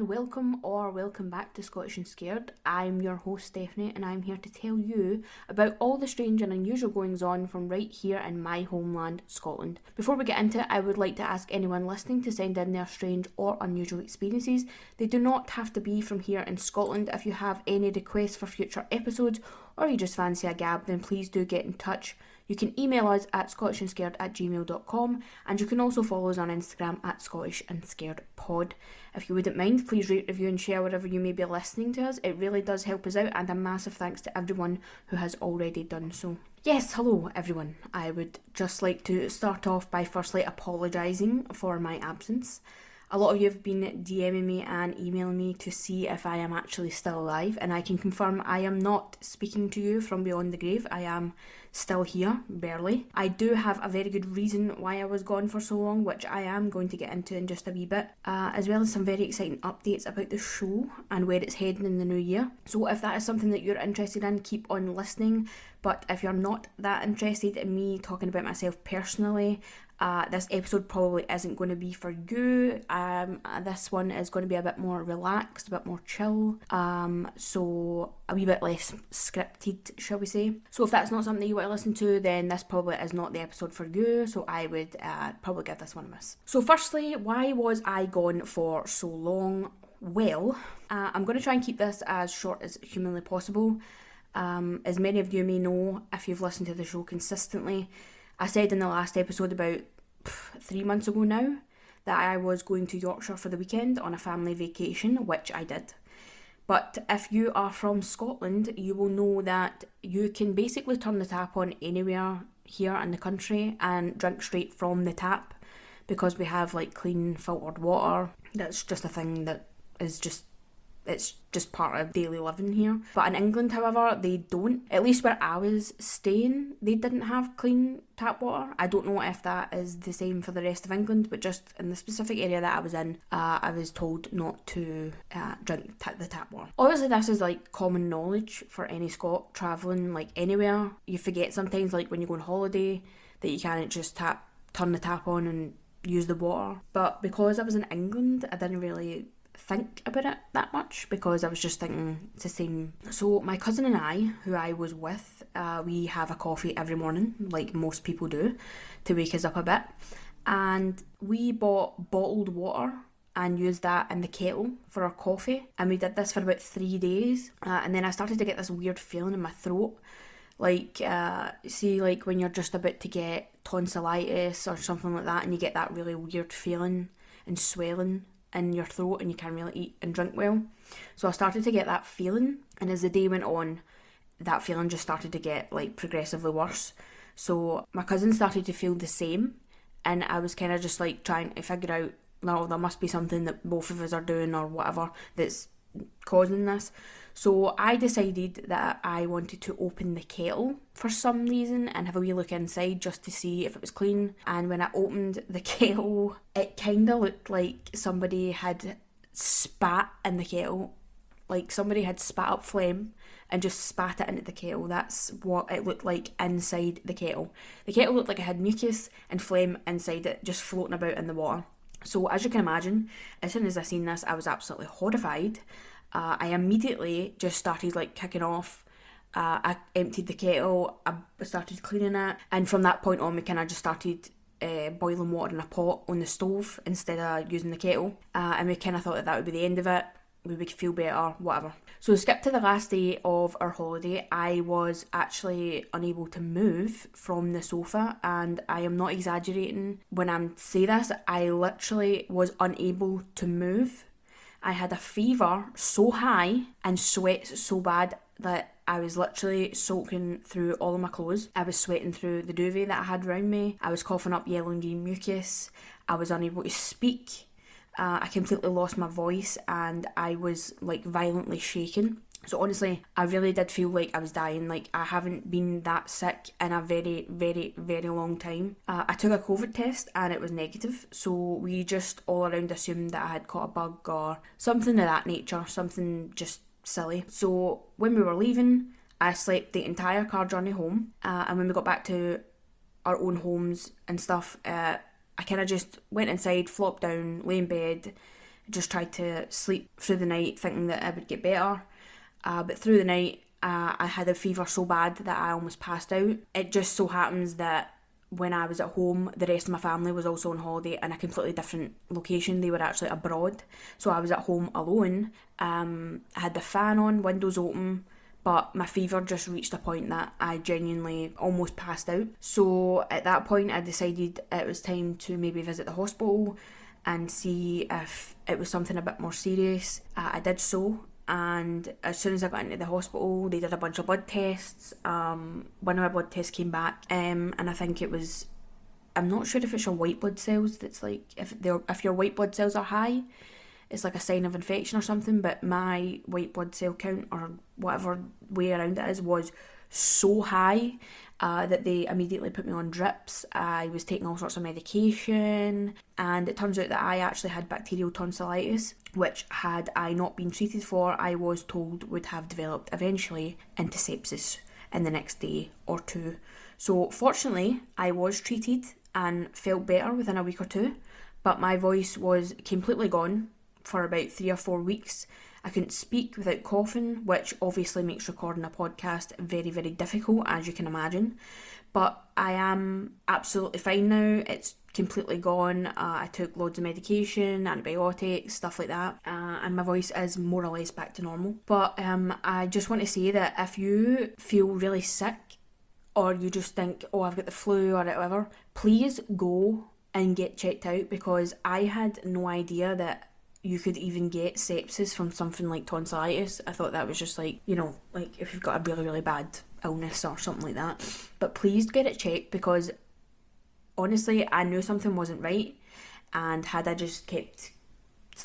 and welcome back to Scottish and Scared. I'm your host Stefanie and I'm here to tell you about all the strange and unusual goings on from right here in my homeland, Scotland. Before we get into it, I would like to ask anyone listening to send in their strange or unusual experiences. They do not have to be from here in Scotland. If you have any requests for future episodes or you just fancy a gab, then please do get in touch. You can email us at scottishandscared@gmail.com and you can also follow us on Instagram at scottishandscaredpod. If you wouldn't mind, please rate, review and share wherever you may be listening to us. It really does help us out, and a massive thanks to everyone who has already done so. Yes, hello everyone. I would just like to start off by firstly apologising for my absence. A lot of you have been DMing me and emailing me to see if I am actually still alive, and I can confirm I am not speaking to you from beyond the grave. I am still here, barely. I do have a very good reason why I was gone for so long, which I am going to get into in just a wee bit, as well as some very exciting updates about the show and where it's heading in the new year. So if that is something that you're interested in, keep on listening. But if you're not that interested in me talking about myself personally, this episode probably isn't going to be for you. This one is going to be a bit more relaxed, a bit more chill, so a wee bit less scripted, shall we say. So if that's not something that you want to listen to, then this probably is not the episode for you, so I would probably give this one a miss. So firstly, why was I gone for so long? Well, I'm going to try and keep this as short as humanly possible. As many of you may know, if you've listened to the show consistently, I said in the last episode about 3 months ago now that I was going to Yorkshire for the weekend on a family vacation, which I did. But if you are from Scotland, you will know that you can basically turn the tap on anywhere here in the country and drink straight from the tap, because we have like clean filtered water. That's just a thing that is it's just part of daily living here. But in England, however, they don't. At least where I was staying, they didn't have clean tap water. I don't know if that is the same for the rest of England, but just in the specific area that I was in, I was told not to drink the tap water. Obviously, this is like common knowledge for any Scot travelling like anywhere. You forget sometimes, like when you go on holiday, that you can't just turn the tap on and use the water. But because I was in England, I didn't really think about it that much, because I was just thinking it's the same. So my cousin and I, who I was with, we have a coffee every morning, like most people do, to wake us up a bit, and we bought bottled water and used that in the kettle for our coffee, and we did this for about 3 days, and then I started to get this weird feeling in my throat, like see, like when you're just about to get tonsillitis or something like that, and you get that really weird feeling and swelling in your throat and you can't really eat and drink well. So I started to get that feeling, and as the day went on, that feeling just started to get like progressively worse. So my cousin started to feel the same, and I was kind of just like trying to figure out, no, there must be something that both of us are doing or whatever that's causing this. So I decided that I wanted to open the kettle for some reason and have a wee look inside just to see if it was clean. And when I opened the kettle, it kind of looked like somebody had spat in the kettle. Like somebody had spat up phlegm and just spat it into the kettle. That's what it looked like inside the kettle. The kettle looked like it had mucus and phlegm inside it, just floating about in the water. So as you can imagine, as soon as I seen this, I was absolutely horrified. I immediately just started like kicking off. I emptied the kettle, I started cleaning it, and from that point on we kind of just started boiling water in a pot on the stove instead of using the kettle, and we kind of thought that would be the end of it. We would feel better, whatever. So skip to the last day of our holiday. I was actually unable to move from the sofa, and I am not exaggerating when I say this. I literally was unable to move. I had a fever so high and sweats so bad that I was literally soaking through all of my clothes. I was sweating through the duvet that I had around me. I was coughing up yellow and green mucus. I was unable to speak. I completely lost my voice and I was like violently shaking. So honestly, I really did feel like I was dying. Like I haven't been that sick in a very, very, very long time. I took a COVID test and it was negative. So we just all around assumed that I had caught a bug or something of that nature, something just silly. So when we were leaving, I slept the entire car journey home. And when we got back to our own homes and stuff, I kind of just went inside, flopped down, lay in bed, just tried to sleep through the night thinking that it would get better. But through the night, I had a fever so bad that I almost passed out. It just so happens that when I was at home, the rest of my family was also on holiday in a completely different location. They were actually abroad. So I was at home alone. I had the fan on, windows open, but my fever just reached a point that I genuinely almost passed out. So at that point, I decided it was time to maybe visit the hospital and see if it was something a bit more serious. I did so, and as soon as I got into the hospital, they did a bunch of blood tests. One of my blood tests came back, and I think it was, I'm not sure if it's your white blood cells that's like, if your white blood cells are high, it's like a sign of infection or something, but my white blood cell count, or whatever way around it is, was so high that they immediately put me on drips. I was taking all sorts of medication, and it turns out that I actually had bacterial tonsillitis, which, had I not been treated for, I was told would have developed eventually into sepsis in the next day or two. So fortunately, I was treated and felt better within a week or two, but my voice was completely gone for about 3 or 4 weeks. I couldn't speak without coughing, which obviously makes recording a podcast very, very difficult, as you can imagine. But I am absolutely fine now. It's completely gone. I took loads of medication, antibiotics, stuff like that, and my voice is more or less back to normal. But I just want to say that if you feel really sick, or you just think, oh, I've got the flu or whatever, please go and get checked out, because I had no idea that you could even get sepsis from something like tonsillitis. I thought that was just like, like if you've got a really, really bad illness or something like that. But please get it checked, because honestly, I knew something wasn't right, and had I just kept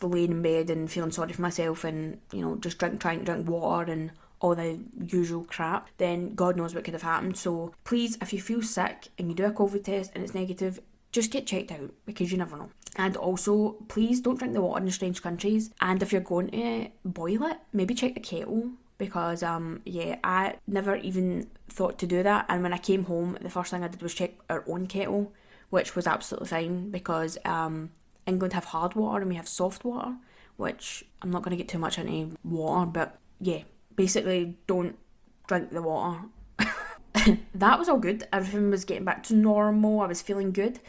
laying in bed and feeling sorry for myself and, just trying to drink water and all the usual crap, then God knows what could have happened. So please, if you feel sick and you do a COVID test and it's negative, just get checked out, because you never know. And also, please don't drink the water in strange countries. And if you're going to boil it, maybe check the kettle, because I never even thought to do that. And when I came home, the first thing I did was check our own kettle, which was absolutely fine, because England have hard water and we have soft water, which I'm not going to get too much into water, but yeah, basically don't drink the water. That was all good. Everything was getting back to normal. I was feeling good.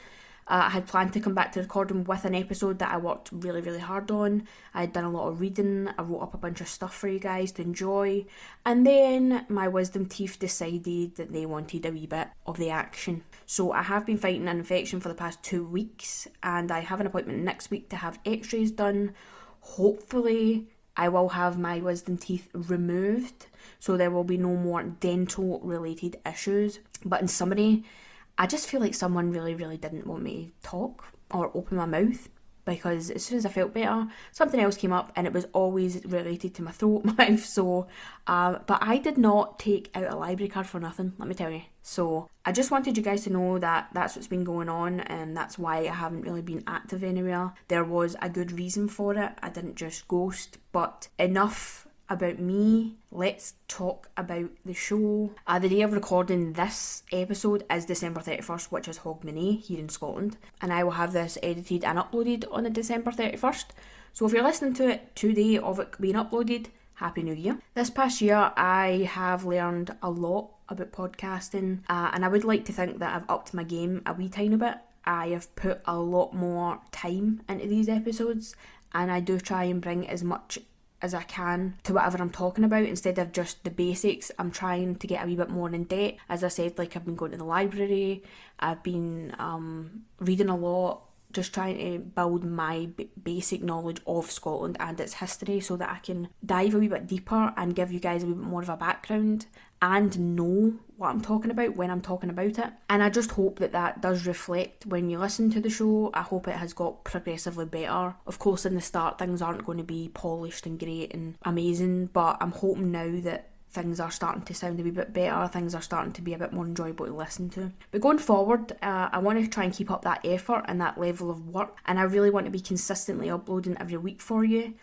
I had planned to come back to recording with an episode that I worked really, really hard on. I had done a lot of reading. I wrote up a bunch of stuff for you guys to enjoy. And then my wisdom teeth decided that they wanted a wee bit of the action. So I have been fighting an infection for the past 2 weeks, and I have an appointment next week to have x-rays done. Hopefully, I will have my wisdom teeth removed, so there will be no more dental related issues. But in summary, I just feel like someone really, really didn't want me to talk or open my mouth, because as soon as I felt better, something else came up, and it was always related to my throat, my mouth. So, but I did not take out a library card for nothing, let me tell you. So I just wanted you guys to know that that's what's been going on, and that's why I haven't really been active anywhere. There was a good reason for it. I didn't just ghost. But enough about me, let's talk about the show. The day of recording this episode is December 31st, which is Hogmanay here in Scotland, and I will have this edited and uploaded on the December 31st. So if you're listening to it today of it being uploaded, Happy New Year. This past year I have learned a lot about podcasting, and I would like to think that I've upped my game a wee tiny bit. I have put a lot more time into these episodes, and I do try and bring as much as I can to whatever I'm talking about, instead of just the basics. I'm trying to get a wee bit more in depth. As I said, like, I've been going to the library, I've been reading a lot, just trying to build my basic knowledge of Scotland and its history, so that I can dive a wee bit deeper and give you guys a wee bit more of a background and know what I'm talking about when I'm talking about it. And I just hope that that does reflect when you listen to the show. I hope it has got progressively better. Of course, in the start, things aren't going to be polished and great and amazing, but I'm hoping now that things are starting to sound a wee bit better, things are starting to be a bit more enjoyable to listen to. But going forward, I want to try and keep up that effort and that level of work, and I really want to be consistently uploading every week for you.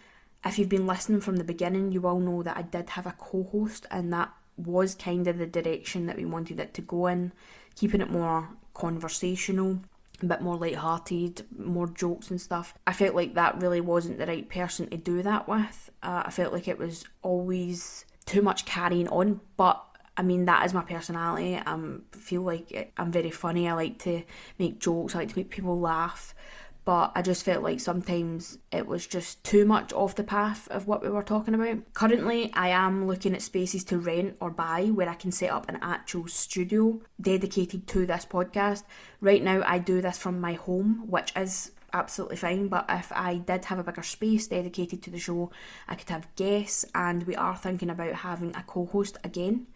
If you've been listening from the beginning, you will know that I did have a co-host, and that was kind of the direction that we wanted it to go in, keeping it more conversational. a bit more light-hearted, more jokes and stuff. I felt like that really wasn't the right person to do that with. I felt like it was always too much carrying on, but I mean, that is my personality. I feel like I'm very funny. I like to make jokes. I like to make people laugh. But I just felt like sometimes it was just too much off the path of what we were talking about. Currently, I am looking at spaces to rent or buy where I can set up an actual studio dedicated to this podcast. Right now, I do this from my home, which is absolutely fine, but if I did have a bigger space dedicated to the show, I could have guests, and we are thinking about having a co-host again.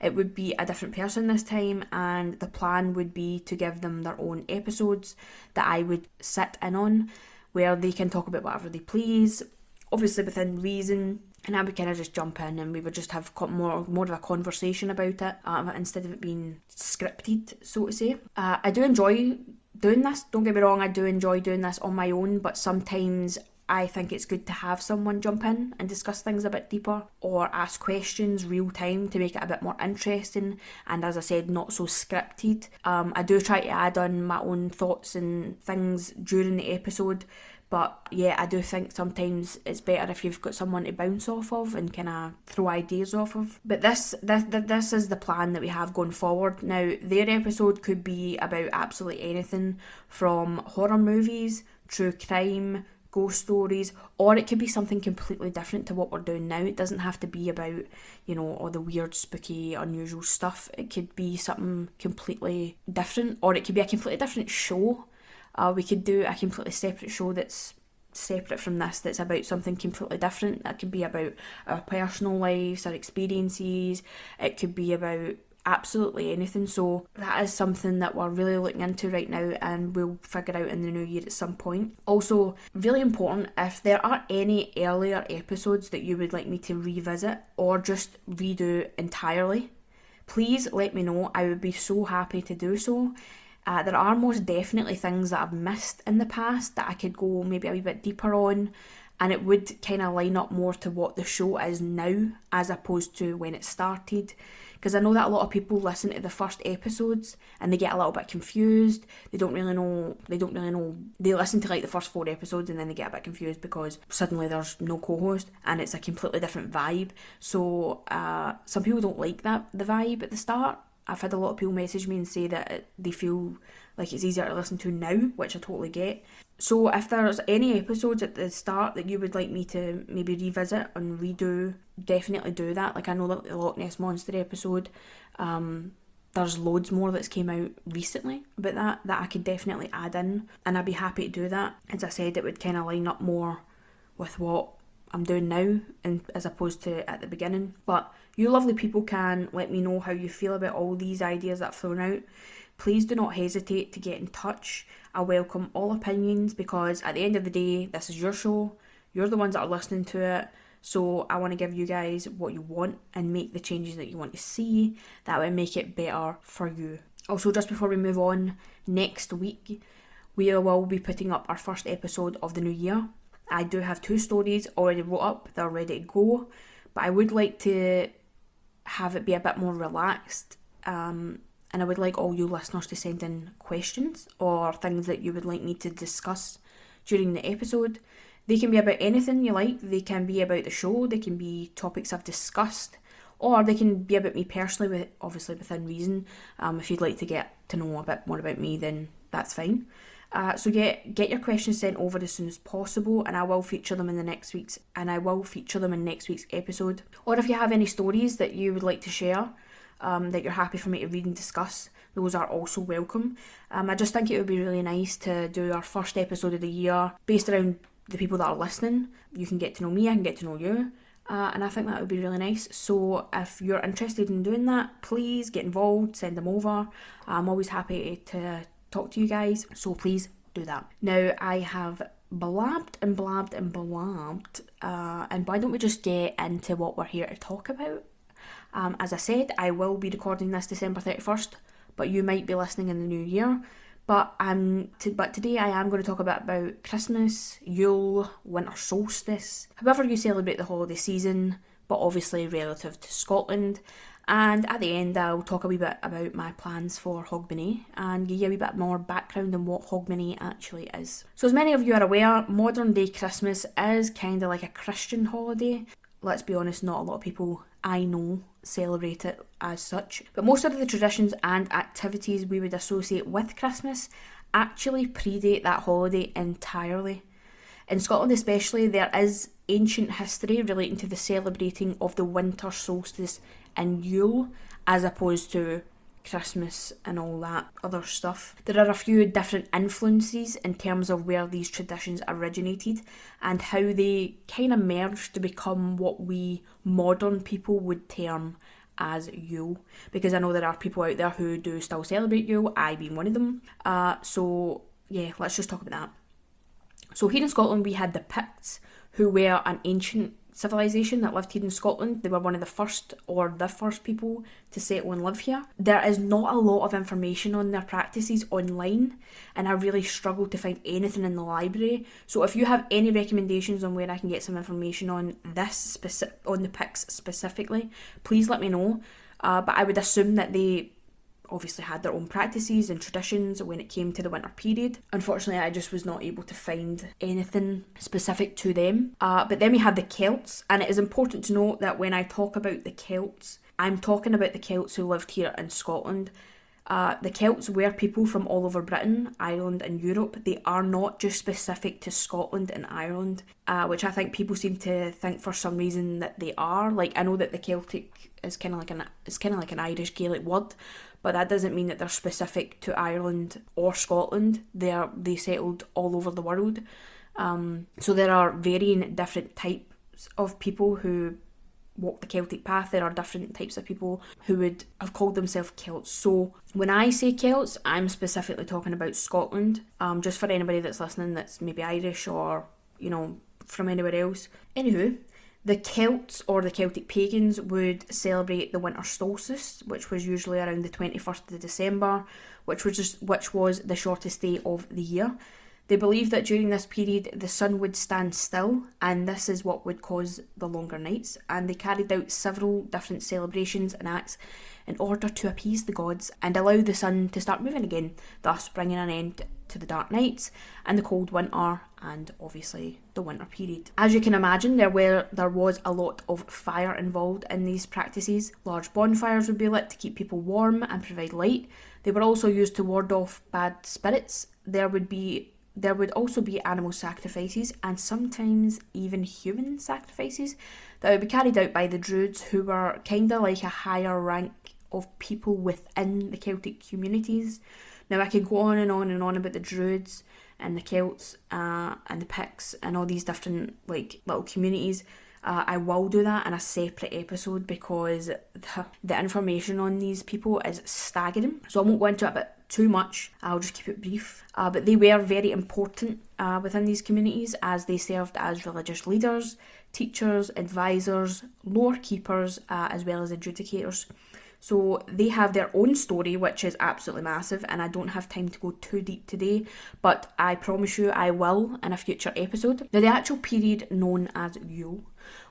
It would be a different person this time, and the plan would be to give them their own episodes that I would sit in on, where they can talk about whatever they please, obviously within reason, and I would kind of just jump in and we would just have more of a conversation about it, instead of it being scripted, so to say. I do enjoy doing this, don't get me wrong, I do enjoy doing this on my own, but sometimes I think it's good to have someone jump in and discuss things a bit deeper or ask questions real time to make it a bit more interesting, and as I said, not so scripted. I do try to add on my own thoughts and things during the episode, but yeah, I do think sometimes it's better if you've got someone to bounce off of and kind of throw ideas off of. But this is the plan that we have going forward. Now, their episode could be about absolutely anything from horror movies, true crime, ghost stories, or it could be something completely different to what we're doing now. It doesn't have to be about, all the weird, spooky, unusual stuff. It could be something completely different, or it could be a completely different show. We could do a completely separate show that's separate from this, that's about something completely different. That could be about our personal lives, our experiences. It could be about absolutely anything. So that is something that we're really looking into right now, and we'll figure out in the new year at some point. Also, really important, if there are any earlier episodes that you would like me to revisit or just redo entirely, please let me know. I would be so happy to do so. There are most definitely things that I've missed in the past that I could go maybe a wee bit deeper on, and it would kind of line up more to what the show is now as opposed to when it started. Because I know that a lot of people listen to the first episodes and they get a little bit confused. They don't really know. They listen to like the first 4 episodes and then they get a bit confused because suddenly there's no co-host and it's a completely different vibe. So some people don't like the vibe at the start. I've had a lot of people message me and say that they feel like it's easier to listen to now, which I totally get. So if there's any episodes at the start that you would like me to maybe revisit and redo, definitely do that. Like I know that the Loch Ness Monster episode, there's loads more that's came out recently about that I could definitely add in, and I'd be happy to do that. As I said, it would kind of line up more with what I'm doing now and as opposed to at the beginning. But you lovely people can let me know how you feel about all these ideas that I've thrown out. Please do not hesitate to get in touch. I welcome all opinions because at the end of the day, this is your show. You're the ones that are listening to it. So I want to give you guys what you want and make the changes that you want to see. That would make it better for you. Also, just before we move on, next week we will be putting up our first episode of the new year. I do have 2 stories already wrote up. They're ready to go. But I would like to have it be a bit more relaxed. And I would like all you listeners to send in questions or things that you would like me to discuss during the episode. They can be about anything you like. They can be about the show. They can be topics I've discussed. Or they can be about me personally, obviously within reason. If you'd like to get to know a bit more about me, then that's fine. So get your questions sent over as soon as possible, and I will feature them in next week's episode. Or if you have any stories that you would like to share, that you're happy for me to read and discuss, those are also welcome. I just think it would be really nice to do our first episode of the year based around the people that are listening. You can get to know me, I can get to know you, and I think that would be really nice. So if you're interested in doing that, please get involved, send them over. I'm always happy to talk to you guys, so please do that. Now, I have blabbed, and why don't we just get into what we're here to talk about? As I said, I will be recording this December 31st, but you might be listening in the new year. But today I am going to talk about Christmas, Yule, winter solstice, however you celebrate the holiday season, but obviously relative to Scotland. And at the end, I'll talk a wee bit about my plans for Hogmanay and give you a wee bit more background on what Hogmanay actually is. So as many of you are aware, modern day Christmas is kind of like a Christian holiday. Let's be honest, not a lot of people I know celebrate it as such. But most of the traditions and activities we would associate with Christmas actually predate that holiday entirely. In Scotland especially, there is ancient history relating to the celebrating of the winter solstice and Yule, as opposed to Christmas and all that other stuff. There are a few different influences in terms of where these traditions originated and how they kind of merged to become what we modern people would term as Yule, because I know there are people out there who do still celebrate Yule, I being one of them. So yeah, let's just talk about that. So here in Scotland we had the Picts, who were an ancient civilization that lived here in Scotland. They were one of the first people to settle and live here. There is not a lot of information on their practices online, and I really struggled to find anything in the library. So if you have any recommendations on where I can get some information on on the Picts specifically, please let me know. But I would assume that they obviously had their own practices and traditions when it came to the winter period. Unfortunately, I just was not able to find anything specific to them. But then we had the Celts, and it is important to note that when I talk about the Celts, I'm talking about the Celts who lived here in Scotland. The Celts were people from all over Britain, Ireland and Europe. They are not just specific to Scotland and Ireland, which I think people seem to think for some reason that they are. Like, I know that the Celtic is kind of like an Irish Gaelic word, but that doesn't mean that they're specific to Ireland or Scotland. They settled all over the world. So there are varying different types of people who walk the Celtic path. There are different types of people who would have called themselves Celts. So when I say Celts, I'm specifically talking about Scotland. Just for anybody that's listening that's maybe Irish or, from anywhere else. Anywho, the Celts or the Celtic pagans would celebrate the winter solstice, which was usually around the 21st of December, which was the shortest day of the year. They believed that during this period the sun would stand still, and this is what would cause the longer nights, and they carried out several different celebrations and acts in order to appease the gods and allow the sun to start moving again, thus bringing an end to the dark nights and the cold winter and obviously the winter period. As you can imagine, there was a lot of fire involved in these practices. Large bonfires would be lit to keep people warm and provide light. They were also used to ward off bad spirits. There would also be animal sacrifices and sometimes even human sacrifices that would be carried out by the Druids, who were kind of like a higher rank of people within the Celtic communities. Now I could go on and on and on about the Druids and the Celts and the Picts and all these different like little communities. I will do that in a separate episode because the information on these people is staggering. So I won't go into it a bit too much. I'll just keep it brief. But they were very important within these communities, as they served as religious leaders, teachers, advisors, lore keepers, as well as adjudicators. So they have their own story, which is absolutely massive, and I don't have time to go too deep today, but I promise you I will in a future episode. Now, the actual period known as Yule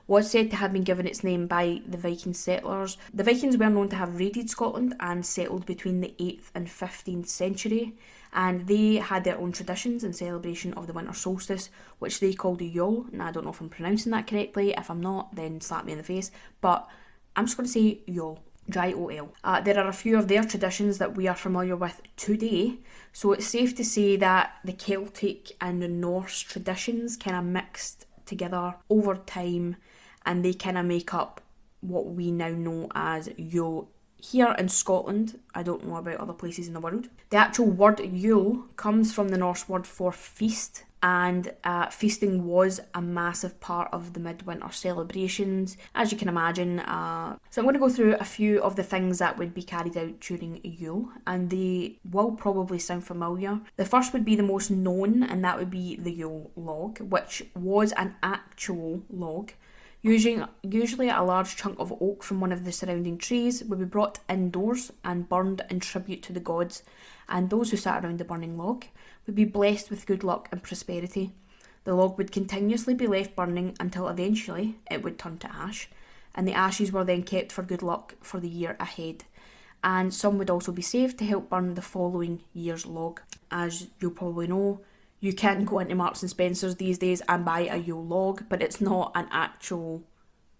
was said to have been given its name by the Viking settlers. The Vikings were known to have raided Scotland and settled between the 8th and 15th century, and they had their own traditions in celebration of the winter solstice, which they called Yule. Now, I don't know if I'm pronouncing that correctly. If I'm not, then slap me in the face, but I'm just going to say Yule. Yule. There are a few of their traditions that we are familiar with today, so it's safe to say that the Celtic and the Norse traditions kind of mixed together over time, and they kind of make up what we now know as Yule here in Scotland. I don't know about other places in the world. The actual word Yule comes from the Norse word for feast, and feasting was a massive part of the midwinter celebrations, as you can imagine. So I'm going to go through a few of the things that would be carried out during Yule, and they will probably sound familiar. The first would be the most known, and that would be the Yule log, which was an actual log. Usually a large chunk of oak from one of the surrounding trees would be brought indoors and burned in tribute to the gods, and those who sat around the burning log would be blessed with good luck and prosperity. The log would continuously be left burning until eventually it would turn to ash, and the ashes were then kept for good luck for the year ahead. And some would also be saved to help burn the following year's log. As you'll probably know, you can go into Marks and Spencer's these days and buy a Yule log, but it's not an actual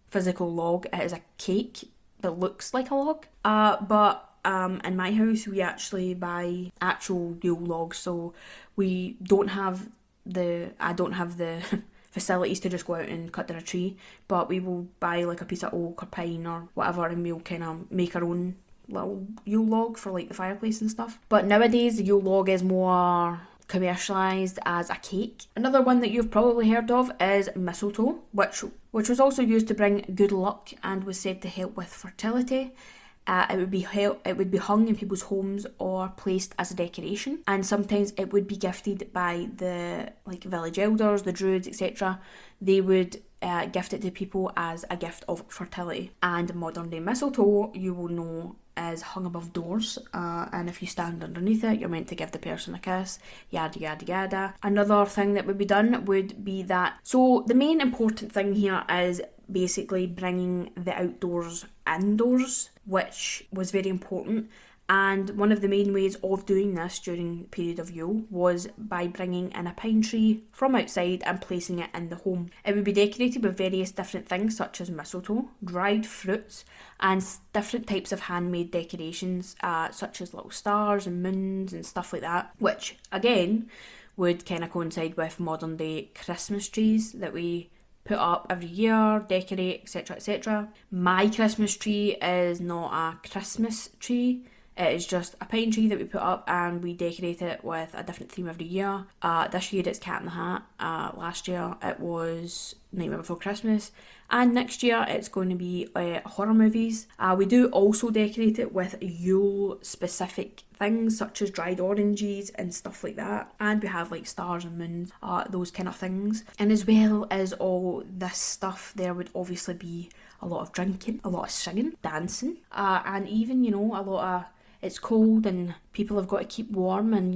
physical log. It is a cake that looks like a log. But in my house, we actually buy actual Yule logs, so I don't have the facilities to just go out and cut down a tree, but we will buy like a piece of oak or pine or whatever, and we'll kind of make our own little Yule log for like the fireplace and stuff. But nowadays the Yule log is more commercialised as a cake. Another one that you've probably heard of is mistletoe, which was also used to bring good luck and was said to help with fertility. It would be hung in people's homes or placed as a decoration, and sometimes it would be gifted by the village elders, the druids, etc. They would gift it to people as a gift of fertility. And modern day mistletoe, you will know, is hung above doors, and if you stand underneath it, you're meant to give the person a kiss, yada yada yada. Another thing that would be done would be that, so the main important thing here is basically bringing the outdoors indoors, which was very important. And one of the main ways of doing this during the period of Yule was by bringing in a pine tree from outside and placing it in the home. It would be decorated with various different things such as mistletoe, dried fruits, and different types of handmade decorations such as little stars and moons and stuff like that, which again would kind of coincide with modern day Christmas trees that we put up every year, decorate, etc, etc. My Christmas tree is not a Christmas tree. It is just a pine tree that we put up and we decorate it with a different theme every year. This year it's Cat in the Hat. Last year it was Nightmare Before Christmas. And next year it's going to be horror movies. We do also decorate it with Yule specific things such as dried oranges and stuff like that. And we have like stars and moons, those kind of things. And as well as all this stuff, there would obviously be a lot of drinking, a lot of singing, dancing, and even, a lot of, it's cold and people have got to keep warm and,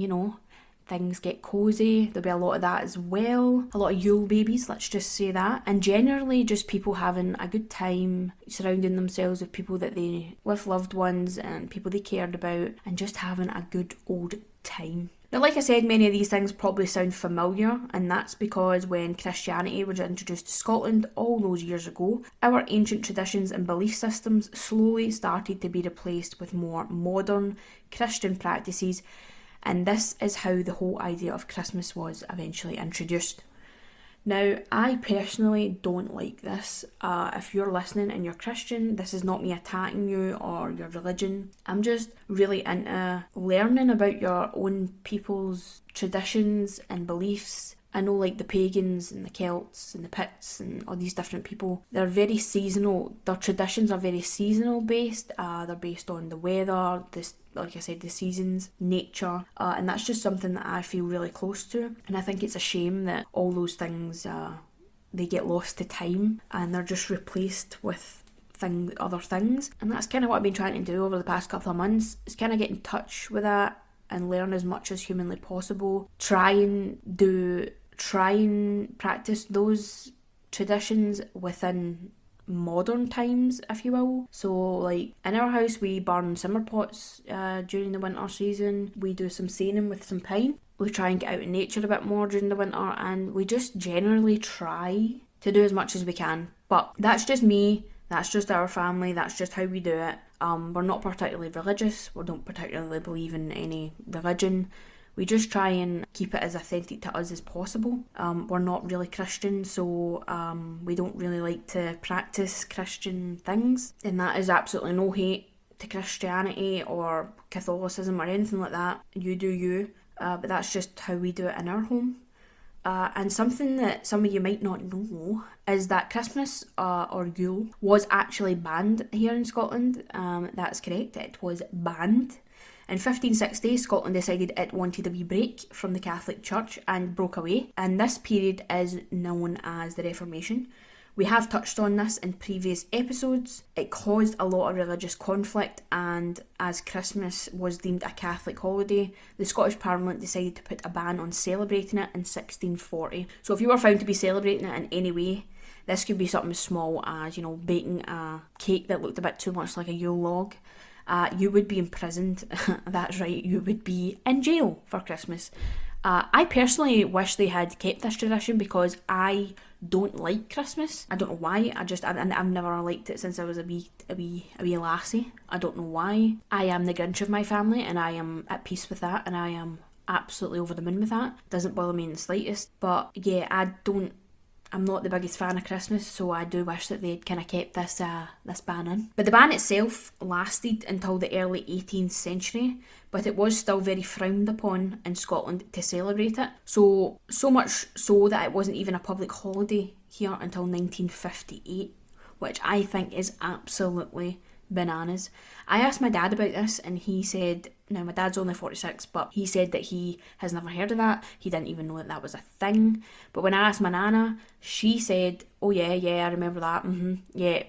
things get cosy. There'll be a lot of that as well. A lot of Yule babies, let's just say that. And generally just people having a good time, surrounding themselves with people with loved ones and people they cared about, and just having a good old time. Now, like I said, many of these things probably sound familiar, and that's because when Christianity was introduced to Scotland all those years ago, our ancient traditions and belief systems slowly started to be replaced with more modern Christian practices, and this is how the whole idea of Christmas was eventually introduced. Now, I personally don't like this. If you're listening and you're Christian, this is not me attacking you or your religion. I'm just really into learning about your own people's traditions and beliefs. I know like the pagans and the Celts and the Picts and all these different people, they're very seasonal. Their traditions are very seasonal based. They're based on the weather, like I said, the seasons, nature, and that's just something that I feel really close to. And I think it's a shame that all those things, they get lost to time and they're just replaced with other things. And that's kind of what I've been trying to do over the past couple of months, is kind of get in touch with that and learn as much as humanly possible. Try and practice those traditions within modern times, if you will. So like in our house we burn simmer pots during the winter season. We do some sailing with some pine. We try and get out in nature a bit more during the winter, and we just generally try to do as much as we can. But that's just me, that's just our family, that's just how we do it. We're not particularly religious, we don't particularly believe in any religion. We just try and keep it as authentic to us as possible. We're not really Christian, so we don't really like to practice Christian things. And that is absolutely no hate to Christianity or Catholicism or anything like that. You do you, but that's just how we do it in our home. And something that some of you might not know is that Christmas or Yule was actually banned here in Scotland. That's correct, it was banned. In 1560, Scotland decided it wanted a wee break from the Catholic Church and broke away, and this period is known as the Reformation. We have touched on this in previous episodes. It caused a lot of religious conflict, and as Christmas was deemed a Catholic holiday, the Scottish Parliament decided to put a ban on celebrating it in 1640. So if you were found to be celebrating it in any way, This could be something as small as, baking a cake that looked a bit too much like a Yule log. You would be imprisoned. That's right, you would be in jail for Christmas. I personally wish they had kept this tradition because I don't like Christmas. I don't know why. I've never liked it since I was a wee lassie. I don't know why. I am the Grinch of my family, and I am at peace with that, and I am absolutely over the moon with that. Doesn't bother me in the slightest. But yeah, I'm not the biggest fan of Christmas, so I do wish that they'd kind of kept this ban in. But the ban itself lasted until the early 18th century, but it was still very frowned upon in Scotland to celebrate it. So much so that it wasn't even a public holiday here until 1958, which I think is absolutely bananas. I asked my dad about this, and he said, now my dad's only 46, but he said that he has never heard of that. He didn't even know that was a thing. But when I asked my nana, she said, oh yeah, I remember that. Yeah,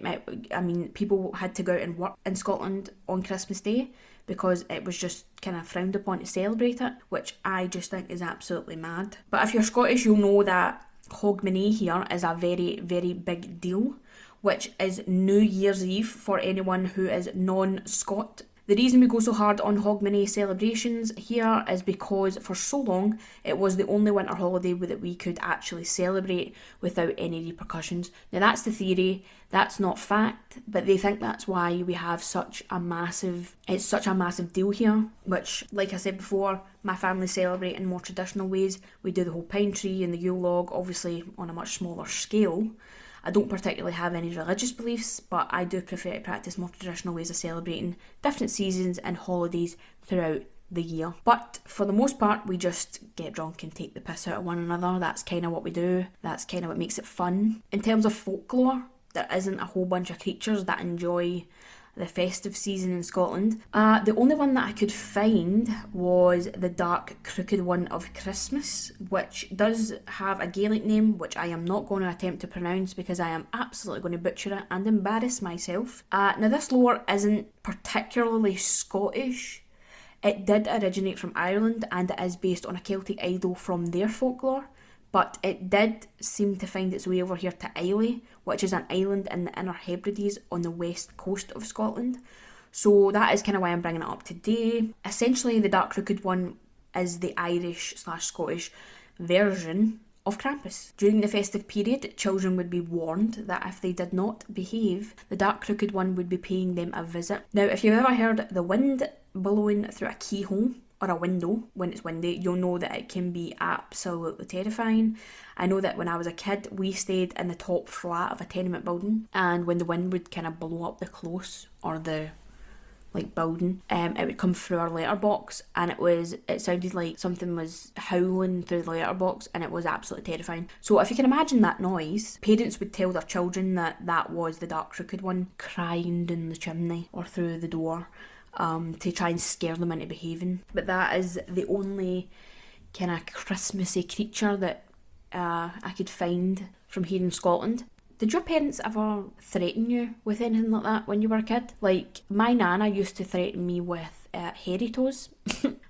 I mean, people had to go out and work in Scotland on Christmas Day because it was just kind of frowned upon to celebrate it, which I just think is absolutely mad. But if you're Scottish, you'll know that Hogmanay here is a very, very big deal, which is New Year's Eve for anyone who is non-Scot. The reason we go so hard on Hogmanay celebrations here is because for so long it was the only winter holiday that we could actually celebrate without any repercussions. Now that's the theory, that's not fact, but they think that's why we have it's such a massive deal here, which, like I said before, my family celebrate in more traditional ways. We do the whole pine tree and the Yule log, obviously on a much smaller scale. I don't particularly have any religious beliefs, but I do prefer to practice more traditional ways of celebrating different seasons and holidays throughout the year. But for the most part, we just get drunk and take the piss out of one another. That's kind of what we do. That's kind of what makes it fun. In terms of folklore, there isn't a whole bunch of creatures that enjoy the festive season in Scotland. The only one that I could find was the Dark Crooked One of Christmas, which does have a Gaelic name, which I am not going to attempt to pronounce because I am absolutely going to butcher it and embarrass myself. Now this lore isn't particularly Scottish. It did originate from Ireland and it is based on a Celtic idol from their folklore, but it did seem to find its way over here to Islay, which is an island in the Inner Hebrides on the west coast of Scotland. So that is kind of why I'm bringing it up today. Essentially, the Dark Crooked One is the Irish/Scottish version of Krampus. During the festive period, children would be warned that if they did not behave, the Dark Crooked One would be paying them a visit. Now, if you've ever heard the wind blowing through a keyhole or a window when it's windy, you'll know that it can be absolutely terrifying. I know that when I was a kid, we stayed in the top flat of a tenement building, and when the wind would kind of blow up the close or the building, it would come through our letterbox, and it sounded like something was howling through the letterbox, and it was absolutely terrifying. So if you can imagine that noise, parents would tell their children that was the Dark Crooked One crying down the chimney or through the door, to try and scare them into behaving. But that is the only kind of Christmassy creature that I could find from here in Scotland. Did your parents ever threaten you with anything like that when you were a kid? Like, my nana used to threaten me with hairy toes.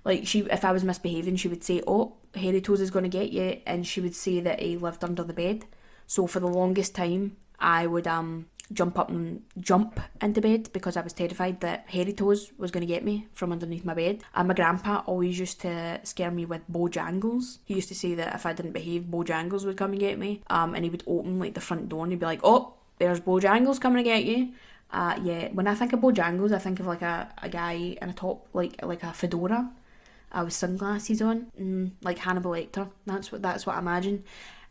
If I was misbehaving, she would say, oh, hairy toes is going to get you, and she would say that he lived under the bed. So for the longest time, I would jump into bed because I was terrified that hairy toes was going to get me from underneath my bed. And my grandpa always used to scare me with Bojangles. He used to say that if I didn't behave, Bojangles would come and get me. And he would open the front door and he'd be like, oh, there's Bojangles coming to get you. Yeah, when I think of Bojangles, I think of a guy in a top, like a fedora, with sunglasses on, like Hannibal Lecter. That's what I imagine.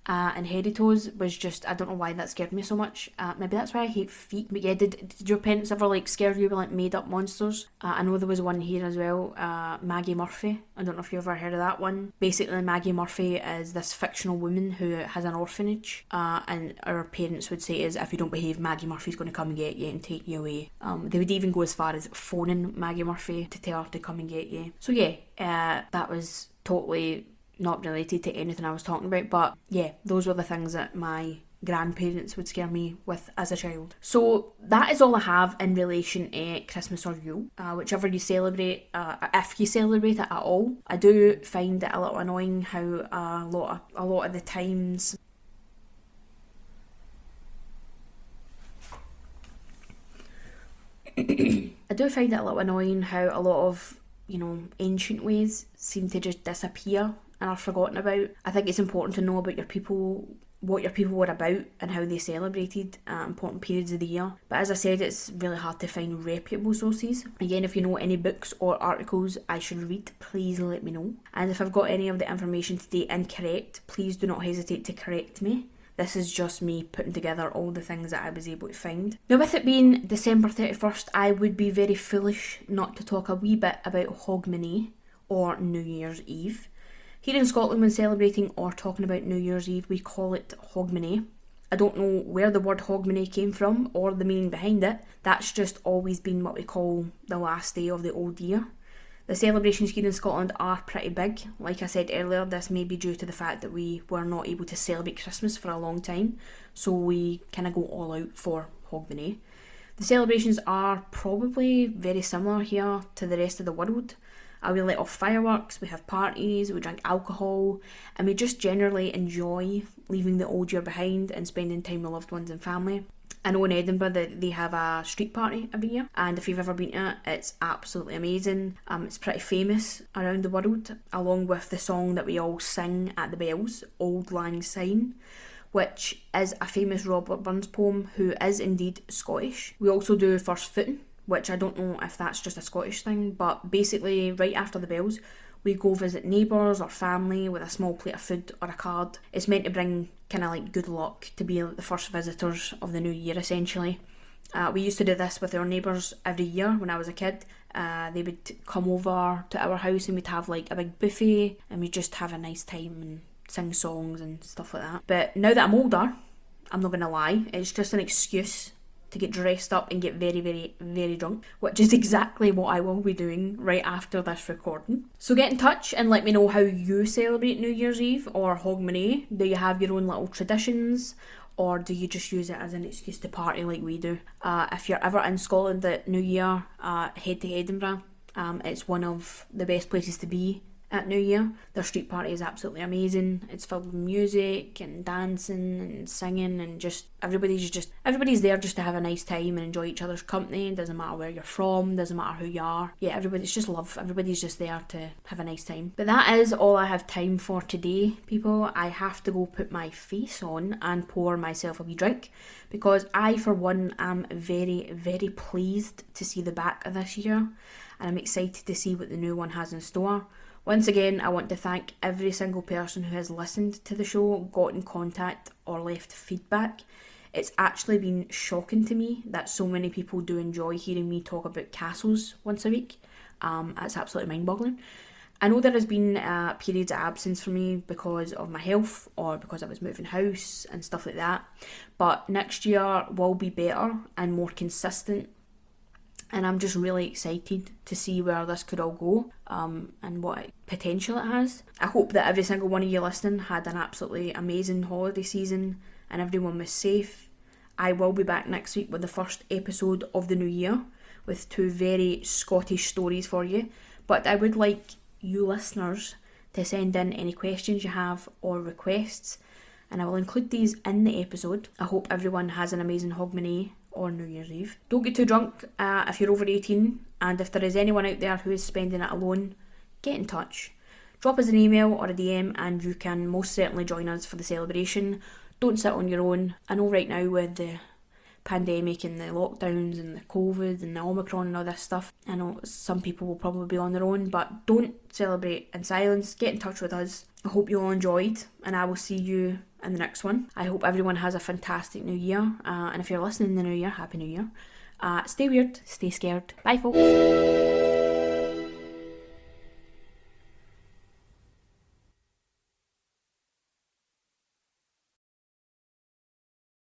And hairy toes was just, I don't know why that scared me so much. Maybe that's why I hate feet. But yeah, did your parents ever scare you with made up monsters? I know there was one here as well, Maggie Murphy. I don't know if you ever heard of that one. Basically, Maggie Murphy is this fictional woman who has an orphanage, and our parents would say is if you don't behave, Maggie Murphy's going to come and get you and take you away. They would even go as far as phoning Maggie Murphy to tell her to come and get you. So yeah, that was totally not related to anything I was talking about, but yeah, those were the things that my grandparents would scare me with as a child. So that is all I have in relation to Christmas or Yule, whichever you celebrate, if you celebrate it at all. I do find it a little annoying how a lot of the times I do find it a little annoying how a lot of, ancient ways seem to just disappear and are forgotten about. I think it's important to know about your people, what your people were about and how they celebrated important periods of the year. But as I said, it's really hard to find reputable sources. Again, if you know any books or articles I should read, please let me know. And if I've got any of the information today incorrect, please do not hesitate to correct me. This is just me putting together all the things that I was able to find. Now, with it being December 31st, I would be very foolish not to talk a wee bit about Hogmanay, or New Year's Eve. Here in Scotland, when celebrating or talking about New Year's Eve, we call it Hogmanay. I don't know where the word Hogmanay came from or the meaning behind it. That's just always been what we call the last day of the old year. The celebrations here in Scotland are pretty big. Like I said earlier, this may be due to the fact that we were not able to celebrate Christmas for a long time, so we kind of go all out for Hogmanay. The celebrations are probably very similar here to the rest of the world. We let off fireworks, we have parties, we drink alcohol, and we just generally enjoy leaving the old year behind and spending time with loved ones and family. I know in Edinburgh that they have a street party every year, and if you've ever been to it, it's absolutely amazing. It's pretty famous around the world, along with the song that we all sing at the bells, Auld Lang Syne, which is a famous Robert Burns poem, who is indeed Scottish. We also do first footing, which I don't know if that's just a Scottish thing, but basically right after the bells, we go visit neighbours or family with a small plate of food or a card. It's meant to bring kind of like good luck, to be like the first visitors of the new year essentially. We used to do this with our neighbours every year when I was a kid. They would come over to our house and we'd have like a big buffet and we'd just have a nice time and sing songs and stuff like that. But now that I'm older, I'm not going to lie, it's just an excuse to get dressed up and get very, very, very drunk, which is exactly what I will be doing right after this recording. So get in touch and let me know how you celebrate New Year's Eve or Hogmanay. Do you have your own little traditions, or do you just use it as an excuse to party like we do? If you're ever in Scotland at New Year, head to Edinburgh. It's one of the best places to be at New Year. Their street party is absolutely amazing. It's filled with music and dancing and singing, and just everybody's there just to have a nice time and enjoy each other's company. It doesn't matter where you're from, doesn't matter who you are. Yeah, everybody's just love. Everybody's just there to have a nice time. But that is all I have time for today, people. I have to go put my face on and pour myself a wee drink, because I, for one, am very, very pleased to see the back of this year, and I'm excited to see what the new one has in store. Once again, I want to thank every single person who has listened to the show, got in contact or left feedback. It's actually been shocking to me that so many people do enjoy hearing me talk about castles once a week. It's absolutely mind-boggling. I know there has been periods of absence for me because of my health or because I was moving house and stuff like that. But next year will be better and more consistent. And I'm just really excited to see where this could all go and what potential it has. I hope that every single one of you listening had an absolutely amazing holiday season and everyone was safe. I will be back next week with the first episode of the new year with 2 very Scottish stories for you. But I would like you listeners to send in any questions you have or requests, and I will include these in the episode. I hope everyone has an amazing Hogmanay or New Year's Eve. Don't get too drunk if you're over 18, and if there is anyone out there who is spending it alone, get in touch. Drop us an email or a DM and you can most certainly join us for the celebration. Don't sit on your own. I know right now with the pandemic and the lockdowns and the COVID and the Omicron and all this stuff, I know some people will probably be on their own, but don't celebrate in silence. Get in touch with us. I hope you all enjoyed, and I will see you in the next one. I hope everyone has a fantastic new year, and if you're listening in the new year, happy new year. Stay weird, stay scared. Bye folks.